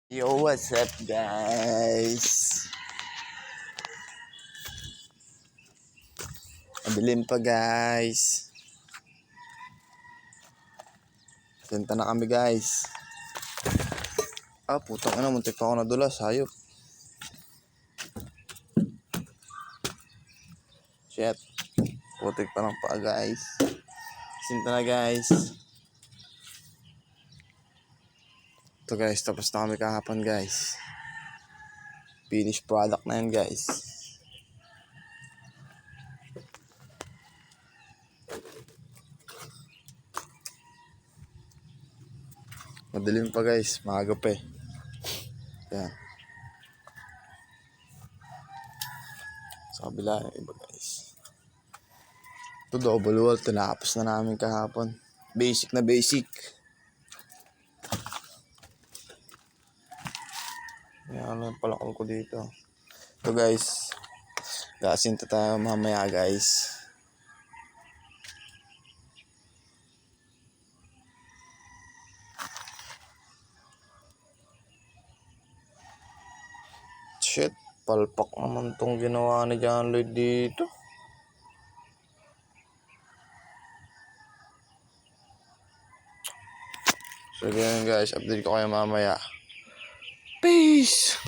Yo, what's up guys? Madilim pa guys. Senta na kami guys. Putang ina, muntik pa ako nadulas, hayop. Shit. Putik pa lang pa guys. Senta na guys. Ito guys, tapos na kami kahapon guys. Finished product na yan guys. Madilim pa guys, maaga pa eh. Yan. Sa kabila yung iba guys. Ito double wall, tinapos na namin kahapon. Basic na basic. Yan ang palakol ko dito. Ito guys, gasinta tayo mamaya guys. Shit, palpak naman tong ginawa ni John Lloyd dito. So ganyan guys, update ko kayo mamaya. Peace!